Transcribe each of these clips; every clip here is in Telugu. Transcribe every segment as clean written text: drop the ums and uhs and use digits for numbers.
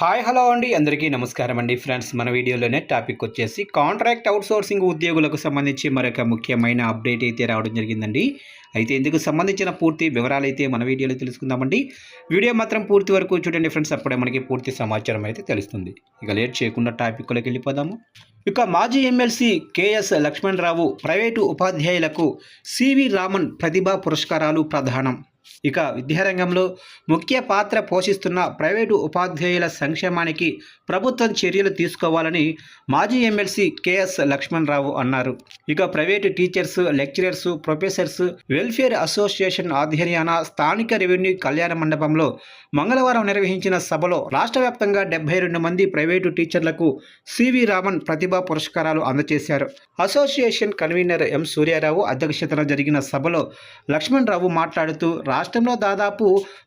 హాయ్ హలో అండి అందరికీ నమస్కారం అండి ఫ్రెండ్స్. మన వీడియోలోనే టాపిక్ వచ్చేసి కాంట్రాక్ట్ అవుట్సోర్సింగ్ ఉద్యోగులకు సంబంధించి మరొక ముఖ్యమైన అప్డేట్ అయితే రావడం జరిగిందండి. అయితే ఇందుకు సంబంధించిన పూర్తి వివరాలు అయితే మన వీడియోలో తెలుసుకుందామండి. వీడియో మాత్రం పూర్తి వరకు చూడండి ఫ్రెండ్స్, అప్పుడే మనకి పూర్తి సమాచారం అయితే తెలుస్తుంది. ఇక లేట్ చేయకుండా టాపిక్లోకి వెళ్ళిపోదాము. ఇక మాజీ ఎమ్మెల్సీ కేఎస్ లక్ష్మణరావు ప్రైవేటు ఉపాధ్యాయులకు సివి రామన్ ప్రతిభా పురస్కారాలు ప్రదానం. ఇక విద్యారంగంలో ముఖ్య పాత్ర పోషిస్తున్న ప్రైవేటు ఉపాధ్యాయుల సంక్షేమానికి ప్రభుత్వం చర్యలు తీసుకోవాలని మాజీ ఎమ్మెల్సీ కేఎస్ లక్ష్మణరావు అన్నారు. ఇక private teachers, lecturers, professors welfare association ఆధ్వర్యాన స్థానిక రెవెన్యూ కళ్యాణ మండపంలో మంగళవారం నిర్వహించిన సభలో రాష్ట్ర వ్యాప్తంగా 72 మంది ప్రైవేటు టీచర్లకు సివి రామన్ ప్రతిభా పురస్కారాలు అందజేశారు. అసోసియేషన్ కన్వీనర్ ఎం సూర్యారావు అధ్యక్షతన జరిగిన సభలో లక్ష్మణరావు మాట్లాడుతూ రాష్ట్రంలో దాదాపు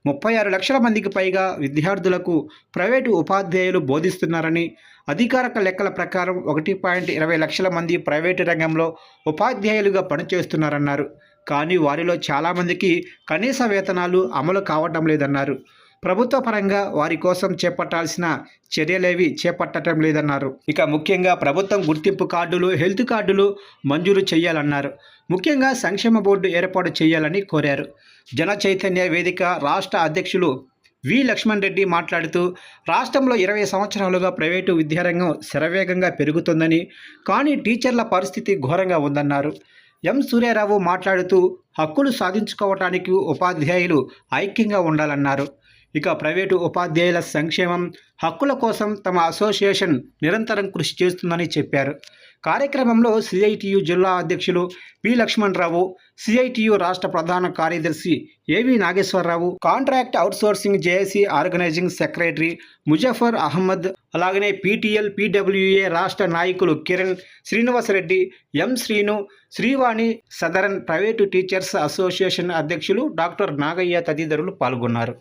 36 లక్షల మందికి పైగా విద్యార్థులకు ప్రైవేటు ఉపాధ్యాయులు బోధిస్తున్నారని, అధికారిక లెక్కల ప్రకారం 1.20 లక్షల మంది ప్రైవేటు రంగంలో ఉపాధ్యాయులుగా పనిచేస్తున్నారన్నారు. కానీ వారిలో చాలామందికి కనీస వేతనాలు అమలు కావటం లేదన్నారు. ప్రభుత్వ పరంగా వారి కోసం చేపట్టాల్సిన చర్యలేవి చేపట్టడం లేదన్నారు. ఇక ముఖ్యంగా ప్రభుత్వం గుర్తింపు కార్డులు, హెల్త్ కార్డులు మంజూరు చేయాలన్నారు. ముఖ్యంగా సంక్షేమ బోర్డు ఏర్పాటు చేయాలని కోరారు. జన చైతన్య వేదిక రాష్ట్ర అధ్యక్షులు వి లక్ష్మణ్ రెడ్డి మాట్లాడుతూ రాష్ట్రంలో 20 సంవత్సరాలుగా ప్రైవేటు విద్యారంగం శరవేగంగా పెరుగుతుందని, కానీ టీచర్ల పరిస్థితి ఘోరంగా ఉందన్నారు. ఎం సూర్యారావు మాట్లాడుతూ హక్కులు సాధించుకోవటానికి ఉపాధ్యాయులు ఐక్యంగా ఉండాలన్నారు. ఇక ప్రైవేటు ఉపాధ్యాయుల సంక్షేమం, హక్కుల కోసం తమ అసోసియేషన్ నిరంతరం కృషి చేస్తుందని చెప్పారు. కార్యక్రమంలో సిఐటియు జిల్లా అధ్యక్షులు పి లక్ష్మణరావు, సిఐటియు రాష్ట్ర ప్రధాన కార్యదర్శి AV Nageswararao, contract outsourcing JAC organizing secretary Muzaffar Ahmed, అలాగనే పీటీఎల్, పీడబ్ల్యూఏ రాష్ట్ర నాయకులు Kiran, Srinivasareddy, M Srinu, Srivani, southern private teachers association అధ్యక్షులు డాక్టర్ నాగయ్య తదితరులు పాల్గొన్నారు.